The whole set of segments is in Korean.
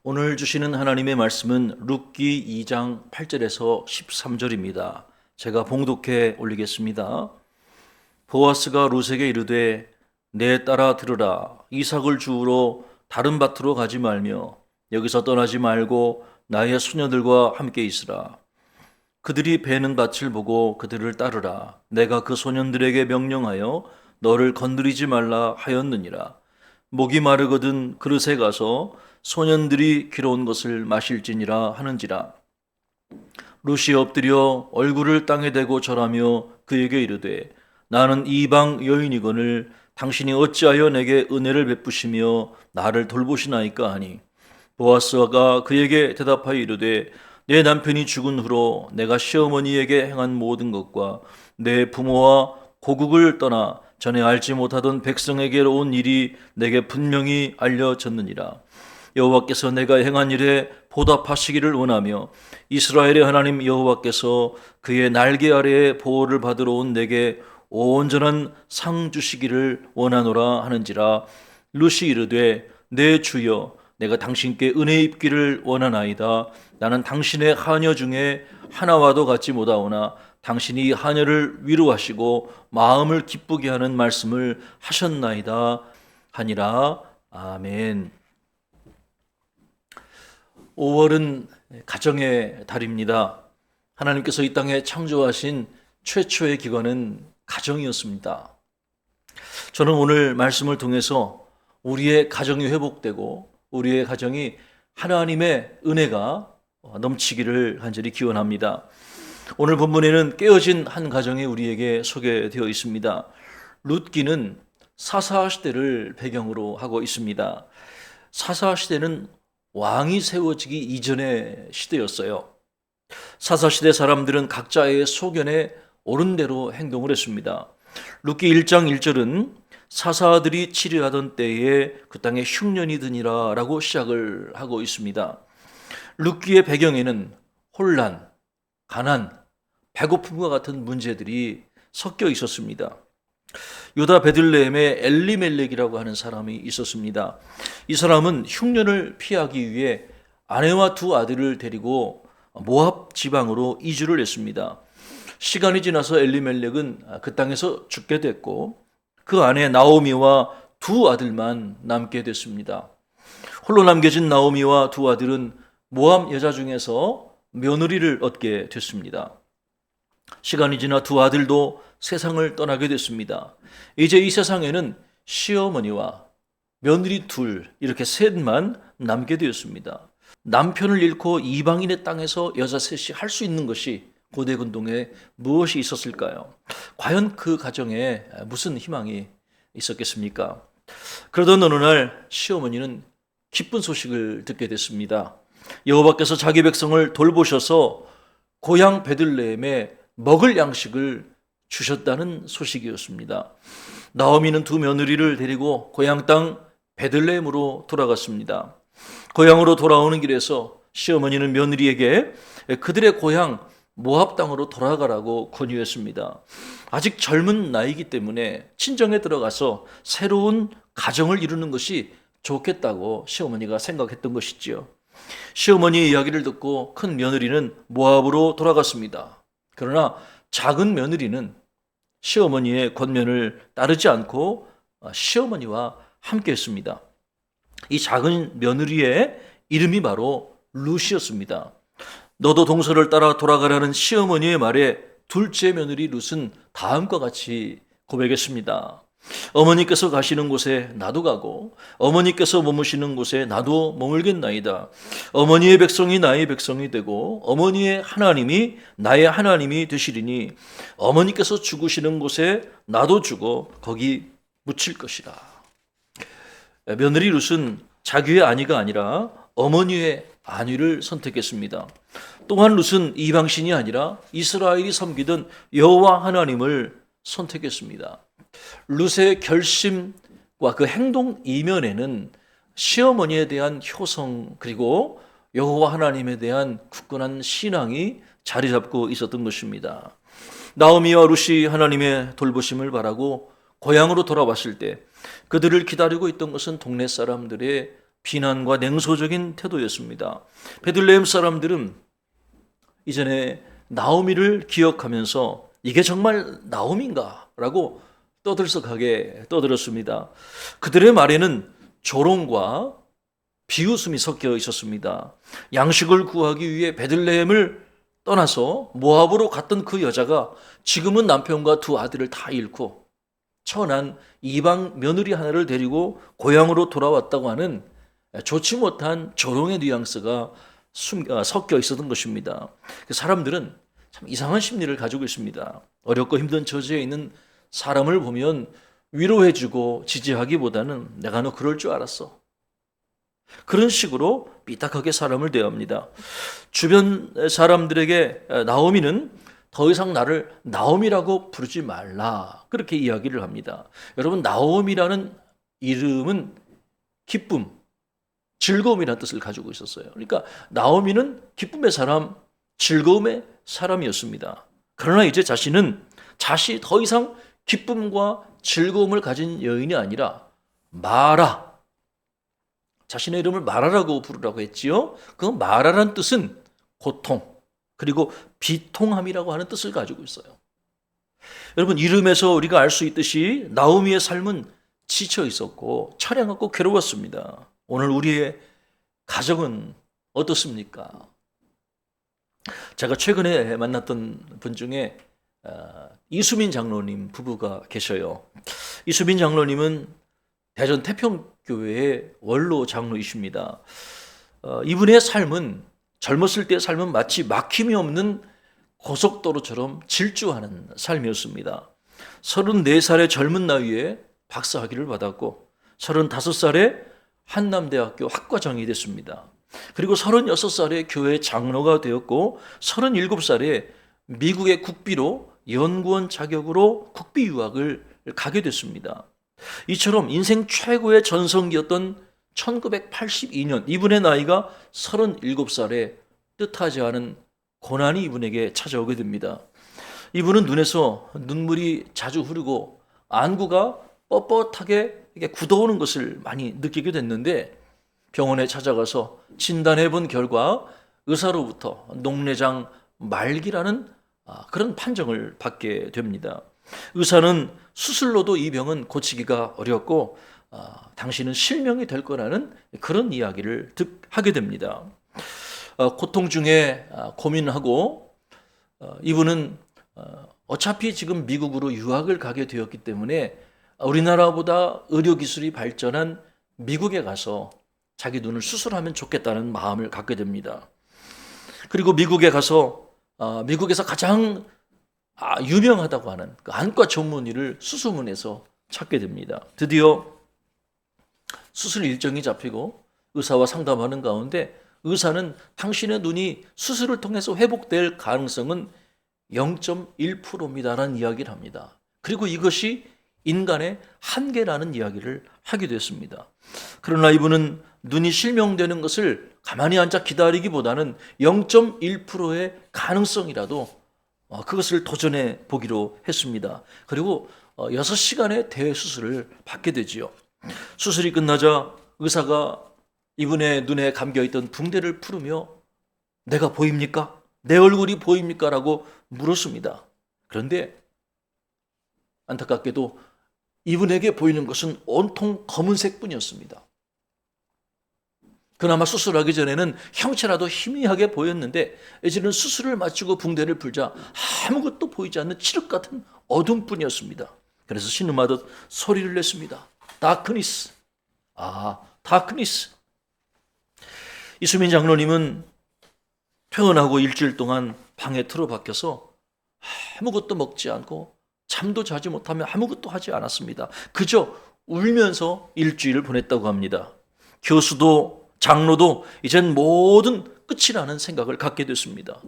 오늘 주시는 하나님의 말씀은 룻기 2장 8절에서 13절입니다. 제가 봉독해 올리겠습니다. 보아스가 룻에게 이르되 내 딸아 들으라. 이삭을 주우러 다른 밭으로 가지 말며 여기서 떠나지 말고 나의 소녀들과 함께 있으라. 그들이 베는 밭을 보고 그들을 따르라. 내가 그 소년들에게 명령하여 너를 건드리지 말라 하였느니라. 목이 마르거든 그릇에 가서 소년들이 길어온 것을 마실지니라 하는지라. 룻이 엎드려 얼굴을 땅에 대고 절하며 그에게 이르되 나는 이방 여인이거늘 당신이 어찌하여 내게 은혜를 베푸시며 나를 돌보시나이까 하니 보아스가 그에게 대답하여 이르되 내 남편이 죽은 후로 내가 시어머니에게 행한 모든 것과 내 부모와 고국을 떠나 전에 알지 못하던 백성에게로 온 일이 내게 분명히 알려졌느니라. 여호와께서 내가 행한 일에 보답하시기를 원하며 이스라엘의 하나님 여호와께서 그의 날개 아래에 보호를 받으러 온 내게 온전한 상 주시기를 원하노라 하는지라. 룻이 이르되 내 주여 내가 당신께 은혜 입기를 원하나이다. 나는 당신의 하녀 중에 하나와도 같지 못하오나 당신이 하녀를 위로하시고 마음을 기쁘게 하는 말씀을 하셨나이다 하니라. 아멘. 5월은 가정의 달입니다. 하나님께서 이 땅에 창조하신 최초의 기관은 가정이었습니다. 저는 오늘 말씀을 통해서 우리의 가정이 회복되고 우리의 가정이 하나님의 은혜가 넘치기를 간절히 기원합니다. 오늘 본문에는 깨어진 한 가정이 우리에게 소개되어 있습니다. 룻기는 사사시대를 배경으로 하고 있습니다. 사사시대는 왕이 세워지기 이전의 시대였어요. 사사시대 사람들은 각자의 소견에 옳은 대로 행동을 했습니다. 룻기 1장 1절은 사사들이 치료하던 때에 그 땅에 흉년이 드니라 라고 시작을 하고 있습니다. 룻기의 배경에는 혼란, 가난, 배고픔과 같은 문제들이 섞여 있었습니다. 유다 베들레헴에 엘리멜렉이라고 하는 사람이 있었습니다. 이 사람은 흉년을 피하기 위해 아내와 두 아들을 데리고 모압 지방으로 이주를 했습니다. 시간이 지나서 엘리멜렉은 그 땅에서 죽게 됐고 그 아내 나오미와 두 아들만 남게 됐습니다. 홀로 남겨진 나오미와 두 아들은 모압 여자 중에서 며느리를 얻게 됐습니다. 시간이 지나 두 아들도 세상을 떠나게 됐습니다. 이제 이 세상에는 시어머니와 며느리 둘, 이렇게 셋만 남게 되었습니다. 남편을 잃고 이방인의 땅에서 여자 셋이 할 수 있는 것이 고대 근동에 무엇이 있었을까요? 과연 그 가정에 무슨 희망이 있었겠습니까? 그러던 어느 날 시어머니는 기쁜 소식을 듣게 됐습니다. 여호와께서 자기 백성을 돌보셔서 고향 베들레헴에 먹을 양식을 주셨다는 소식이었습니다. 나오미는 두 며느리를 데리고 고향 땅 베들레헴으로 돌아갔습니다. 고향으로 돌아오는 길에서 시어머니는 며느리에게 그들의 고향 모압 땅으로 돌아가라고 권유했습니다. 아직 젊은 나이기 때문에 친정에 들어가서 새로운 가정을 이루는 것이 좋겠다고 시어머니가 생각했던 것이지요. 시어머니의 이야기를 듣고 큰 며느리는 모압으로 돌아갔습니다. 그러나 작은 며느리는 시어머니의 권면을 따르지 않고 시어머니와 함께 했습니다. 이 작은 며느리의 이름이 바로 룻이었습니다. 너도 동서를 따라 돌아가라는 시어머니의 말에 둘째 며느리 룻은 다음과 같이 고백했습니다. 어머니께서 가시는 곳에 나도 가고 어머니께서 머무시는 곳에 나도 머물겠나이다. 어머니의 백성이 나의 백성이 되고 어머니의 하나님이 나의 하나님이 되시리니 어머니께서 죽으시는 곳에 나도 죽어 거기 묻힐 것이라. 며느리 룻은 자기의 아니가 아니라 어머니의 안위를 선택했습니다. 또한 룻은 이방신이 아니라 이스라엘이 섬기던 여호와 하나님을 선택했습니다. 룻의 결심과 그 행동 이면에는 시어머니에 대한 효성 그리고 여호와 하나님에 대한 굳건한 신앙이 자리 잡고 있었던 것입니다. 나오미와 룻이 하나님의 돌보심을 바라고 고향으로 돌아왔을 때 그들을 기다리고 있던 것은 동네 사람들의 비난과 냉소적인 태도였습니다. 베들레헴 사람들은 이전에 나오미를 기억하면서 이게 정말 나오미인가? 라고 떠들썩하게 떠들었습니다. 그들의 말에는 조롱과 비웃음이 섞여 있었습니다. 양식을 구하기 위해 베들레헴을 떠나서 모압으로 갔던 그 여자가 지금은 남편과 두 아들을 다 잃고 천한 이방 며느리 하나를 데리고 고향으로 돌아왔다고 하는 좋지 못한 조롱의 뉘앙스가 섞여 있었던 것입니다. 사람들은 참 이상한 심리를 가지고 있습니다. 어렵고 힘든 처지에 있는 사람을 보면 위로해주고 지지하기보다는 내가 너 그럴 줄 알았어. 그런 식으로 삐딱하게 사람을 대합니다. 주변 사람들에게 나오미는 더 이상 나를 나오미라고 부르지 말라, 그렇게 이야기를 합니다. 여러분, 나오미라는 이름은 기쁨, 즐거움이라는 뜻을 가지고 있었어요. 그러니까 나오미는 기쁨의 사람, 즐거움의 사람이었습니다. 그러나 이제 자신은 자신이 더 이상 기쁨과 즐거움을 가진 여인이 아니라 마라, 자신의 이름을 마라라고 부르라고 했지요. 그 마라라는 뜻은 고통, 그리고 비통함이라고 하는 뜻을 가지고 있어요. 여러분, 이름에서 우리가 알 수 있듯이 나오미의 삶은 지쳐 있었고 차량하고 괴로웠습니다. 오늘 우리의 가정은 어떻습니까? 제가 최근에 만났던 분 중에 이수민 장로님 부부가 계셔요. 이수민 장로님은 대전 태평교회의 원로 장로이십니다. 이분의 삶은, 젊었을 때의 삶은 마치 막힘이 없는 고속도로처럼 질주하는 삶이었습니다. 34살의 젊은 나이에 박사학위를 받았고 35살에 한남대학교 학과장이 됐습니다. 그리고 36살에 교회 장로가 되었고 37살에 미국의 국비로 연구원 자격으로 국비 유학을 가게 됐습니다. 이처럼 인생 최고의 전성기였던 1982년, 이분의 나이가 37살에 뜻하지 않은 고난이 이분에게 찾아오게 됩니다. 이분은 눈에서 눈물이 자주 흐르고 안구가 뻣뻣하게 굳어오는 것을 많이 느끼게 됐는데 병원에 찾아가서 진단해 본 결과 의사로부터 녹내장 말기라는 그런 판정을 받게 됩니다. 의사는 수술로도 이 병은 고치기가 어렵고 당신은 실명이 될 거라는 그런 이야기를 하게 됩니다. 고통 중에 고민하고 이분은 어차피 지금 미국으로 유학을 가게 되었기 때문에 우리나라보다 의료기술이 발전한 미국에 가서 자기 눈을 수술하면 좋겠다는 마음을 갖게 됩니다. 그리고 미국에 가서 미국에서 가장 유명하다고 하는 그 안과 전문의를 수소문해서 찾게 됩니다. 드디어 수술 일정이 잡히고 의사와 상담하는 가운데 의사는 당신의 눈이 수술을 통해서 회복될 가능성은 0.1%입니다라는 이야기를 합니다. 그리고 이것이 인간의 한계라는 이야기를 하게 됐습니다. 그러나 이분은 눈이 실명되는 것을 가만히 앉아 기다리기보다는 0.1%의 가능성이라도 그것을 도전해 보기로 했습니다. 그리고 6시간의 대수술을 받게 되지요. 수술이 끝나자 의사가 이분의 눈에 감겨있던 붕대를 풀으며 내가 보입니까? 내 얼굴이 보입니까? 라고 물었습니다. 그런데 안타깝게도 이분에게 보이는 것은 온통 검은색 뿐이었습니다. 그나마 수술하기 전에는 형체라도 희미하게 보였는데 이제는 수술을 마치고 붕대를 풀자 아무것도 보이지 않는 칠흑 같은 어둠뿐이었습니다. 그래서 신음하듯 소리를 냈습니다. 다크니스. 다크니스. 이수민 장로님은 퇴원하고 일주일 동안 방에 틀어박혀서 아무것도 먹지 않고 잠도 자지 못하며 아무것도 하지 않았습니다. 그저 울면서 일주일을 보냈다고 합니다. 교수도 장로도 이젠 모든 끝이라는 생각을 갖게 됐습니다.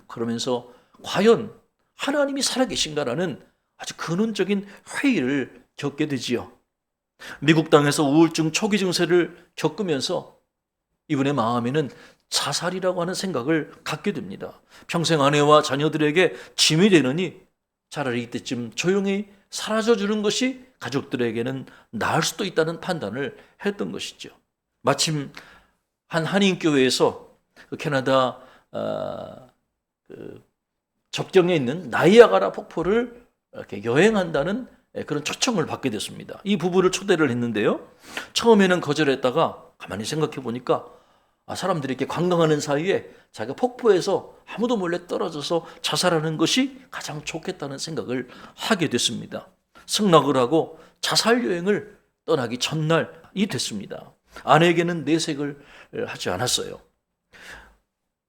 그러면서 과연 하나님이 살아계신가라는 아주 근원적인 회의를 겪게 되지요. 미국 땅에서 우울증 초기 증세를 겪으면서 이분의 마음에는 자살이라고 하는 생각을 갖게 됩니다. 평생 아내와 자녀들에게 짐이 되느니 차라리 이때쯤 조용히 사라져주는 것이 가족들에게는 나을 수도 있다는 판단을 했던 것이죠. 마침 한 한인교회에서 그 캐나다 그 접경에 있는 나이아가라 폭포를 이렇게 여행한다는 그런 초청을 받게 됐습니다. 이 부부를 초대를 했는데요. 처음에는 거절했다가 가만히 생각해 보니까 사람들이 이렇게 관광하는 사이에 자기가 폭포에서 아무도 몰래 떨어져서 자살하는 것이 가장 좋겠다는 생각을 하게 됐습니다. 승낙을 하고 자살 여행을 떠나기 전날이 됐습니다. 아내에게는 내색을 하지 않았어요.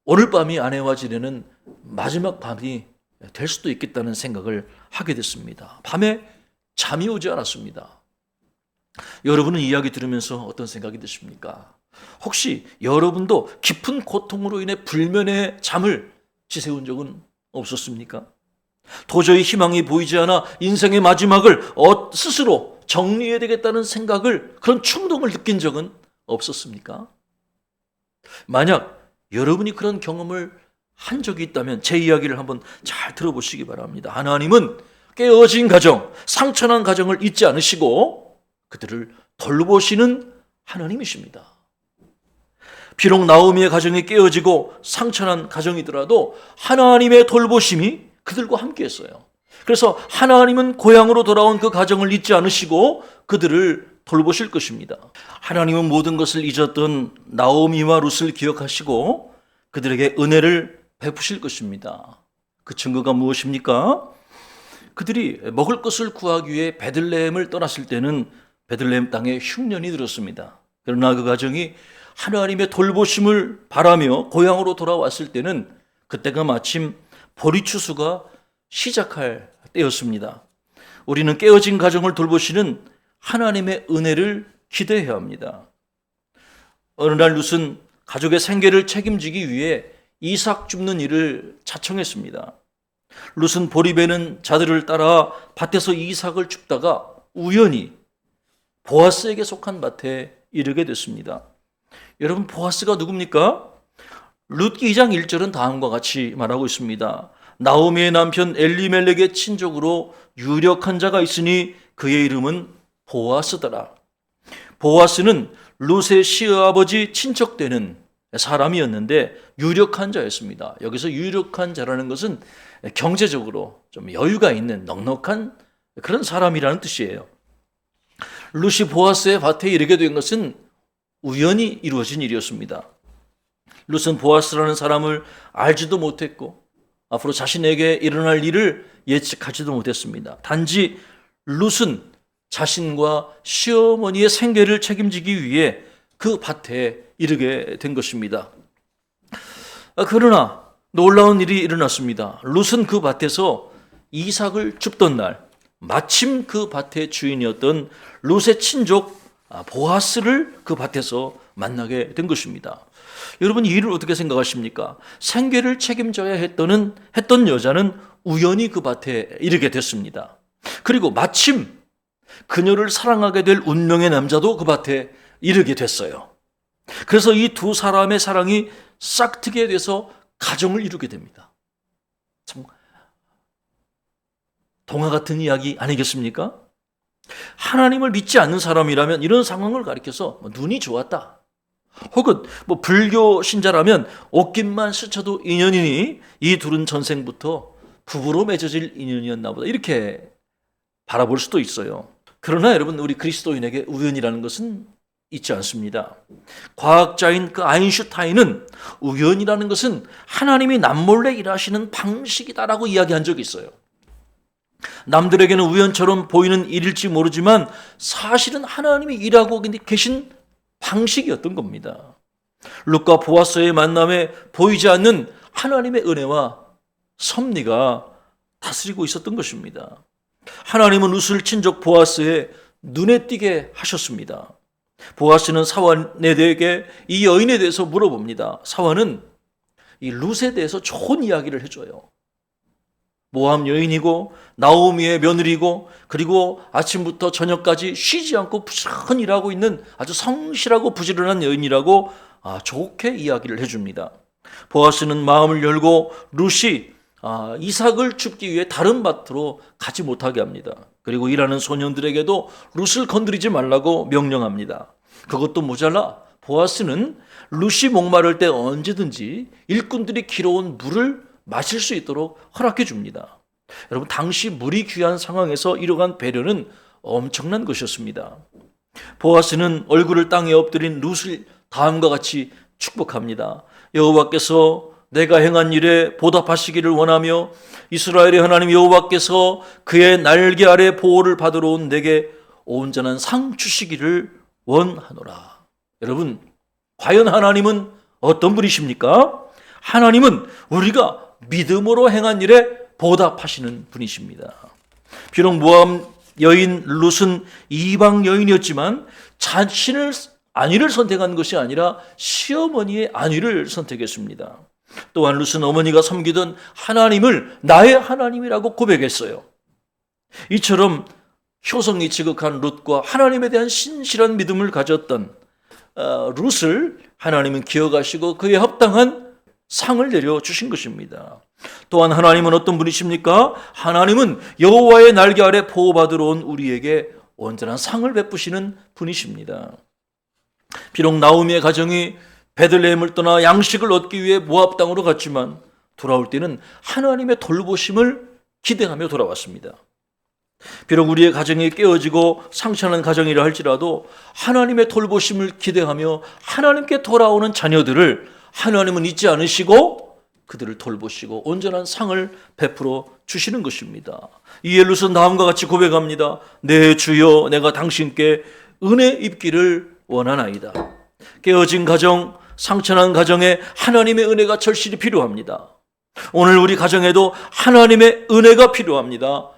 오늘 밤이 아내와 지내는 마지막 밤이 될 수도 있겠다는 생각을 하게 됐습니다. 밤에 잠이 오지 않았습니다. 여러분은 이야기 들으면서 어떤 생각이 드십니까? 혹시 여러분도 깊은 고통으로 인해 불면의 잠을 지새운 적은 없었습니까? 도저히 희망이 보이지 않아 인생의 마지막을 스스로 정리해야 되겠다는 생각을, 그런 충동을 느낀 적은 없었습니까? 만약 여러분이 그런 경험을 한 적이 있다면 제 이야기를 한번 잘 들어보시기 바랍니다. 하나님은 깨어진 가정, 상처난 가정을 잊지 않으시고 그들을 돌보시는 하나님이십니다. 비록 나오미의 가정이 깨어지고 상처난 가정이더라도 하나님의 돌보심이 그들과 함께 했어요. 그래서 하나님은 고향으로 돌아온 그 가정을 잊지 않으시고 그들을 돌보실 것입니다. 하나님은 모든 것을 잊었던 나오미와 룻을 기억하시고 그들에게 은혜를 베푸실 것입니다. 그 증거가 무엇입니까? 그들이 먹을 것을 구하기 위해 베들레헴을 떠났을 때는 베들레헴 땅에 흉년이 들었습니다. 그러나 그 가정이 하나님의 돌보심을 바라며 고향으로 돌아왔을 때는 그때가 마침 보리추수가 시작할 때였습니다. 우리는 깨어진 가정을 돌보시는 하나님의 은혜를 기대해야 합니다. 어느 날 룻은 가족의 생계를 책임지기 위해 이삭 줍는 일을 자청했습니다. 룻은 보리베는 자들을 따라 밭에서 이삭을 줍다가 우연히 보아스에게 속한 밭에 이르게 됐습니다. 여러분, 보아스가 누굽니까? 룻기 2장 1절은 다음과 같이 말하고 있습니다. 나오미의 남편 엘리멜렉의 친족으로 유력한 자가 있으니 그의 이름은 보아스더라. 보아스는 룻의 시아버지 친척되는 사람이었는데 유력한 자였습니다. 여기서 유력한 자라는 것은 경제적으로 좀 여유가 있는 넉넉한 그런 사람이라는 뜻이에요. 룻이 보아스의 밭에 이르게 된 것은 우연히 이루어진 일이었습니다. 룻은 보아스라는 사람을 알지도 못했고 앞으로 자신에게 일어날 일을 예측하지도 못했습니다. 단지 룻은 자신과 시어머니의 생계를 책임지기 위해 그 밭에 이르게 된 것입니다. 그러나 놀라운 일이 일어났습니다. 룻은 그 밭에서 이삭을 줍던 날 마침 그 밭의 주인이었던 룻의 친족 보아스를 그 밭에서 만나게 된 것입니다. 여러분, 이 일을 어떻게 생각하십니까? 생계를 책임져야 했던 여자는 우연히 그 밭에 이르게 됐습니다. 그리고 마침 그녀를 사랑하게 될 운명의 남자도 그 밭에 이르게 됐어요. 그래서 이 두 사람의 사랑이 싹트게 돼서 가정을 이루게 됩니다. 참 동화 같은 이야기 아니겠습니까? 하나님을 믿지 않는 사람이라면 이런 상황을 가리켜서 눈이 좋았다, 혹은 불교 신자라면 옷깃만 스쳐도 인연이니 이 둘은 전생부터 부부로 맺어질 인연이었나 보다, 이렇게 바라볼 수도 있어요. 그러나 여러분, 우리 그리스도인에게 우연이라는 것은 있지 않습니다. 과학자인 그 아인슈타인은 우연이라는 것은 하나님이 남몰래 일하시는 방식이다라고 이야기한 적이 있어요. 남들에게는 우연처럼 보이는 일일지 모르지만 사실은 하나님이 일하고 계신 방식이었던 겁니다. 룻과 보아스의 만남에 보이지 않는 하나님의 은혜와 섭리가 다스리고 있었던 것입니다. 하나님은 룻을 친족 보아스의 눈에 띄게 하셨습니다. 보아스는 사환에게 이 여인에 대해서 물어봅니다. 사환은 이 룻에 대해서 좋은 이야기를 해줘요. 모함 여인이고 나오미의 며느리고 그리고 아침부터 저녁까지 쉬지 않고 부지런히 일하고 있는 아주 성실하고 부지런한 여인이라고 좋게 이야기를 해줍니다. 보아스는 마음을 열고 룻이 이삭을 줍기 위해 다른 밭으로 가지 못하게 합니다. 그리고 일하는 소년들에게도 룻을 건드리지 말라고 명령합니다. 그것도 모자라 보아스는 룻이 목마를 때 언제든지 일꾼들이 길어온 물을 마실 수 있도록 허락해 줍니다. 여러분, 당시 물이 귀한 상황에서 이러한 배려는 엄청난 것이었습니다. 보아스는 얼굴을 땅에 엎드린 룻을 다음과 같이 축복합니다. 여호와께서 내가 행한 일에 보답하시기를 원하며 이스라엘의 하나님 여호와께서 그의 날개 아래 보호를 받으러 온 내게 온전한 상 주시기를 원하노라. 여러분, 과연 하나님은 어떤 분이십니까? 하나님은 우리가 믿음으로 행한 일에 보답하시는 분이십니다. 비록 모함 여인 룻은 이방 여인이었지만 자신을 안위를 선택한 것이 아니라 시어머니의 안위를 선택했습니다. 또한 룻은 어머니가 섬기던 하나님을 나의 하나님이라고 고백했어요. 이처럼 효성이 지극한 룻과 하나님에 대한 신실한 믿음을 가졌던 룻을 하나님은 기억하시고 그에 합당한 상을 내려주신 것입니다. 또한 하나님은 어떤 분이십니까? 하나님은 여호와의 날개 아래 보호받으러 온 우리에게 온전한 상을 베푸시는 분이십니다. 비록 나오미의 가정이 베들레헴을 떠나 양식을 얻기 위해 모압 땅으로 갔지만 돌아올 때는 하나님의 돌보심을 기대하며 돌아왔습니다. 비록 우리의 가정이 깨어지고 상처난 가정이라 할지라도 하나님의 돌보심을 기대하며 하나님께 돌아오는 자녀들을 하나님은 잊지 않으시고 그들을 돌보시고 온전한 상을 베풀어 주시는 것입니다. 이에 룻은 다음과 같이 고백합니다. 내 주여, 내가 당신께 은혜 입기를 원하나이다. 깨어진 가정, 상처난 가정에 하나님의 은혜가 절실히 필요합니다. 오늘 우리 가정에도 하나님의 은혜가 필요합니다.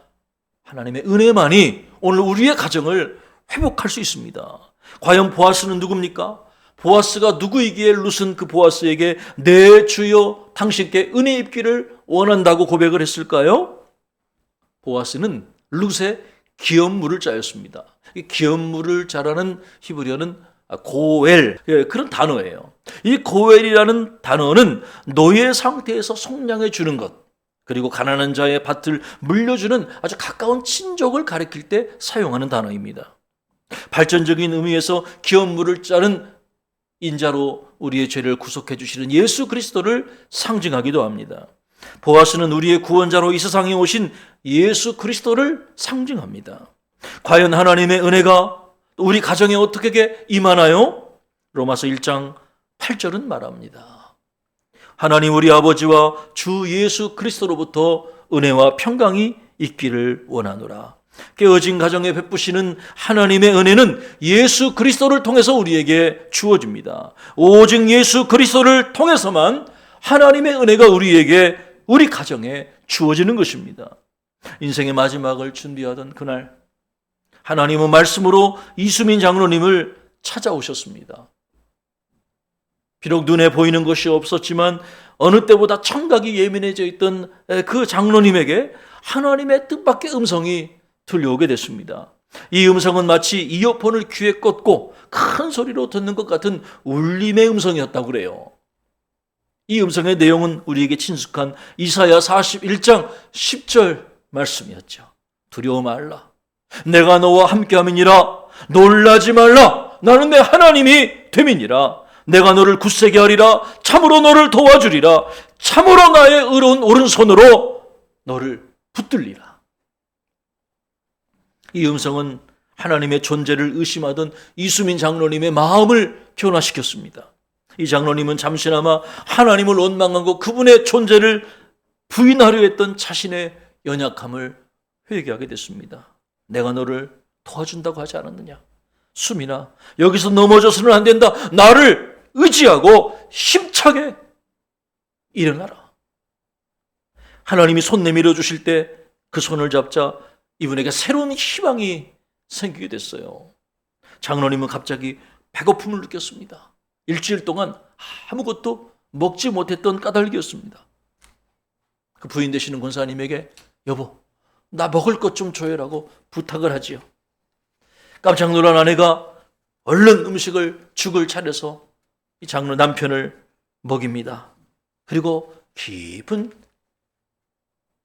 하나님의 은혜만이 오늘 우리의 가정을 회복할 수 있습니다. 과연 보아스는 누굽니까? 보아스가 누구이기에 룻은 그 보아스에게 내 주여 당신께 은혜 입기를 원한다고 고백을 했을까요? 보아스는 룻의 기업물을 짜였습니다. 이 기업물을 자라는 히브리어는 고엘, 그런 단어예요. 이 고엘이라는 단어는 노예 상태에서 속량해 주는 것, 그리고 가난한 자의 밭을 물려주는 아주 가까운 친족을 가리킬 때 사용하는 단어입니다. 발전적인 의미에서 기업물을 짜는 인자로 우리의 죄를 구속해 주시는 예수 그리스도를 상징하기도 합니다. 보아스는 우리의 구원자로 이 세상에 오신 예수 그리스도를 상징합니다. 과연 하나님의 은혜가 우리 가정에 어떻게 임하나요? 로마서 1장 8절은 말합니다. 하나님 우리 아버지와 주 예수 그리스도로부터 은혜와 평강이 있기를 원하노라. 깨어진 가정에 베푸시는 하나님의 은혜는 예수 그리스도를 통해서 우리에게 주어집니다. 오직 예수 그리스도를 통해서만 하나님의 은혜가 우리에게, 우리 가정에 주어지는 것입니다. 인생의 마지막을 준비하던 그날, 하나님은 말씀으로 이수민 장로님을 찾아오셨습니다. 비록 눈에 보이는 것이 없었지만 어느 때보다 청각이 예민해져 있던 그 장로님에게 하나님의 뜻밖의 음성이 들려오게 됐습니다. 이 음성은 마치 이어폰을 귀에 꽂고 큰 소리로 듣는 것 같은 울림의 음성이었다고 그래요. 이 음성의 내용은 우리에게 친숙한 이사야 41장 10절 말씀이었죠. 두려워 말라. 내가 너와 함께함이니라. 놀라지 말라. 나는 내 하나님이 됨이니라. 내가 너를 굳세게 하리라. 참으로 너를 도와주리라. 참으로 나의 의로운 오른손으로 너를 붙들리라. 이 음성은 하나님의 존재를 의심하던 이수민 장로님의 마음을 변화시켰습니다. 이 장로님은 잠시나마 하나님을 원망하고 그분의 존재를 부인하려 했던 자신의 연약함을 회개하게 됐습니다. 내가 너를 도와준다고 하지 않았느냐? 수민아, 여기서 넘어져서는 안 된다. 나를 의지하고 힘차게 일어나라. 하나님이 손 내밀어 주실 때 그 손을 잡자 이분에게 새로운 희망이 생기게 됐어요. 장로님은 갑자기 배고픔을 느꼈습니다. 일주일 동안 아무것도 먹지 못했던 까닭이었습니다. 그 부인 되시는 권사님에게 여보, 나 먹을 것 좀 줘요라고 부탁을 하지요. 깜짝 놀란 아내가 얼른 죽을 차려서 이 장로 남편을 먹입니다. 그리고 깊은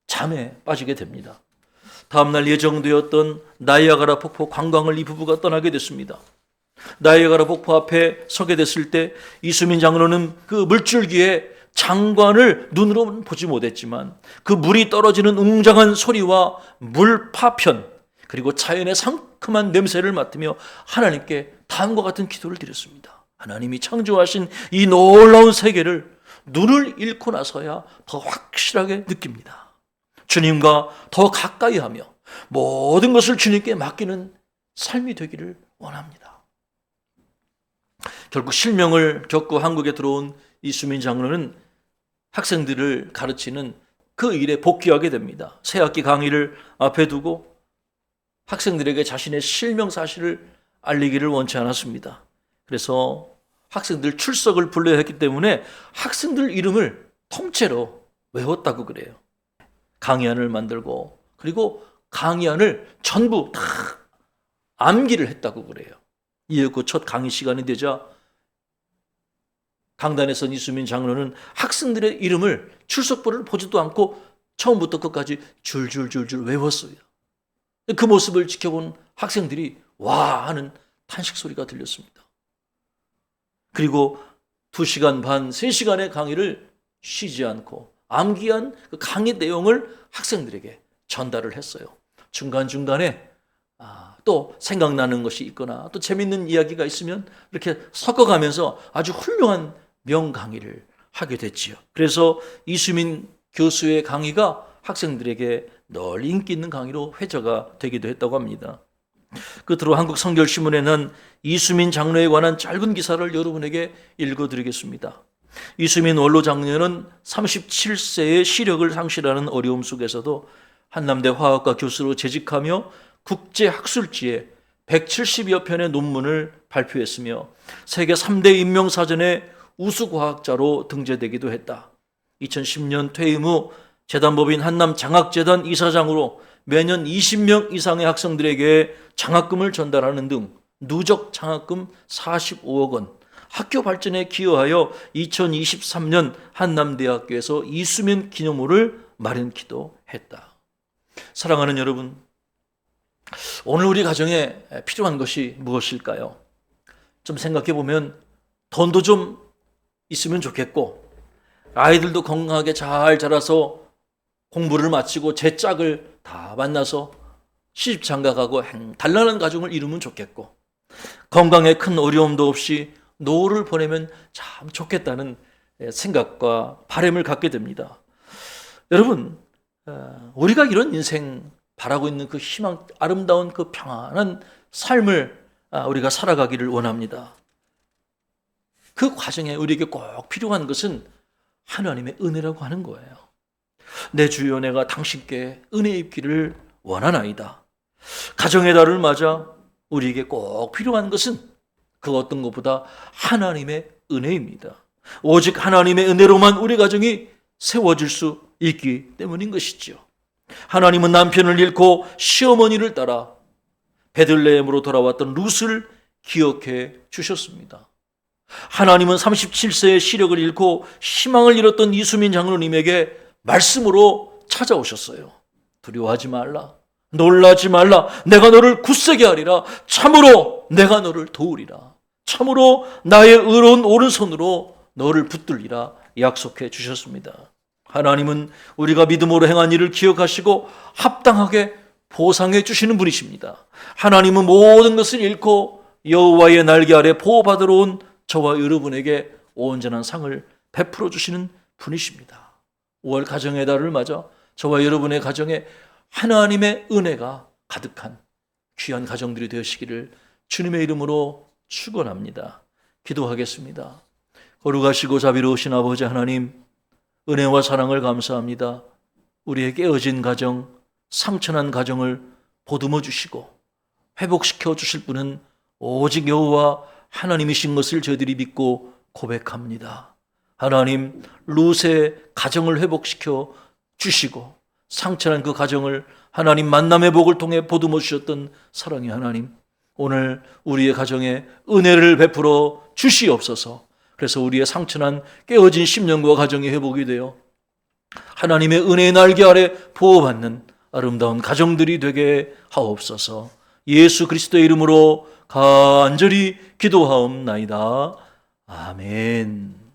잠에 빠지게 됩니다. 다음날 예정되었던 나이아가라 폭포 관광을 이 부부가 떠나게 됐습니다. 나이아가라 폭포 앞에 서게 됐을 때 이수민 장로는 그 물줄기에 장관을 눈으로는 보지 못했지만 그 물이 떨어지는 웅장한 소리와 물 파편 그리고 자연의 상큼한 냄새를 맡으며 하나님께 다음과 같은 기도를 드렸습니다. 하나님이 창조하신 이 놀라운 세계를 눈을 잃고 나서야 더 확실하게 느낍니다. 주님과 더 가까이 하며 모든 것을 주님께 맡기는 삶이 되기를 원합니다. 결국 실명을 겪고 한국에 들어온 이수민 장로는 학생들을 가르치는 그 일에 복귀하게 됩니다. 새학기 강의를 앞에 두고 학생들에게 자신의 실명 사실을 알리기를 원치 않았습니다. 그래서 학생들 출석을 불러야 했기 때문에 학생들 이름을 통째로 외웠다고 그래요. 강의안을 만들고 그리고 강의안을 전부 다 암기를 했다고 그래요. 이윽고 첫 강의 시간이 되자 강단에 선 이수민 장로는 학생들의 이름을 출석부를 보지도 않고 처음부터 끝까지 줄줄줄줄 외웠어요. 그 모습을 지켜본 학생들이 와 하는 탄식 소리가 들렸습니다. 그리고 2시간 반, 3시간의 강의를 쉬지 않고 암기한 그 강의 내용을 학생들에게 전달을 했어요. 중간중간에 또 생각나는 것이 있거나 또 재밌는 이야기가 있으면 이렇게 섞어가면서 아주 훌륭한 명강의를 하게 됐지요. 그래서 이수민 교수의 강의가 학생들에게 널리 인기 있는 강의로 회자가 되기도 했다고 합니다. 끝으로 한국성결신문에는 이수민 장로에 관한 짧은 기사를 여러분에게 읽어드리겠습니다. 이수민 원로 장로는 37세의 시력을 상실하는 어려움 속에서도 한남대 화학과 교수로 재직하며 국제학술지에 170여 편의 논문을 발표했으며 세계 3대 인명사전의 우수과학자로 등재되기도 했다. 2010년 퇴임 후 재단법인 한남장학재단 이사장으로 매년 20명 이상의 학생들에게 장학금을 전달하는 등 누적 장학금 45억 원, 학교 발전에 기여하여 2023년 한남대학교에서 이수민 기념물을 마련키도 했다. 사랑하는 여러분, 오늘 우리 가정에 필요한 것이 무엇일까요? 좀 생각해 보면 돈도 좀 있으면 좋겠고 아이들도 건강하게 잘 자라서 공부를 마치고 제 짝을 다 만나서 시집 장가가고 단란한 가정을 이루면 좋겠고 건강에 큰 어려움도 없이 노후를 보내면 참 좋겠다는 생각과 바람을 갖게 됩니다. 여러분, 우리가 이런 인생 바라고 있는 그 희망, 아름다운 그 평안한 삶을 우리가 살아가기를 원합니다. 그 과정에 우리에게 꼭 필요한 것은 하나님의 은혜라고 하는 거예요. 내 주여 내가 당신께 은혜 입기를 원하나이다. 가정의 달을 맞아 우리에게 꼭 필요한 것은 그 어떤 것보다 하나님의 은혜입니다. 오직 하나님의 은혜로만 우리 가정이 세워질 수 있기 때문인 것이죠. 하나님은 남편을 잃고 시어머니를 따라 베들레헴으로 돌아왔던 룻을 기억해 주셨습니다. 하나님은 37세의 시력을 잃고 희망을 잃었던 이수민 장로님에게 말씀으로 찾아오셨어요. 두려워하지 말라. 놀라지 말라. 내가 너를 굳세게 하리라. 참으로 내가 너를 도우리라. 참으로 나의 의로운 오른손으로 너를 붙들리라 약속해 주셨습니다. 하나님은 우리가 믿음으로 행한 일을 기억하시고 합당하게 보상해 주시는 분이십니다. 하나님은 모든 것을 잃고 여호와의 날개 아래 보호받으러 온 저와 여러분에게 온전한 상을 베풀어 주시는 분이십니다. 5월 가정의 달을 맞아 저와 여러분의 가정에 하나님의 은혜가 가득한 귀한 가정들이 되시기를 주님의 이름으로 축원합니다. 기도하겠습니다. 거룩하시고 자비로우신 아버지 하나님, 은혜와 사랑을 감사합니다. 우리의 깨어진 가정, 상처난 가정을 보듬어 주시고 회복시켜 주실 분은 오직 여호와 하나님이신 것을 저희들이 믿고 고백합니다. 하나님, 룻의 가정을 회복시켜 주시고 상처난 그 가정을 하나님 만남의 복을 통해 보듬어 주셨던 사랑의 하나님, 오늘 우리의 가정에 은혜를 베풀어 주시옵소서. 그래서 우리의 상처난 깨어진 심령과 가정이 회복이 되어 하나님의 은혜의 날개 아래 보호받는 아름다운 가정들이 되게 하옵소서. 예수 그리스도의 이름으로 간절히 기도하옵나이다. 아멘.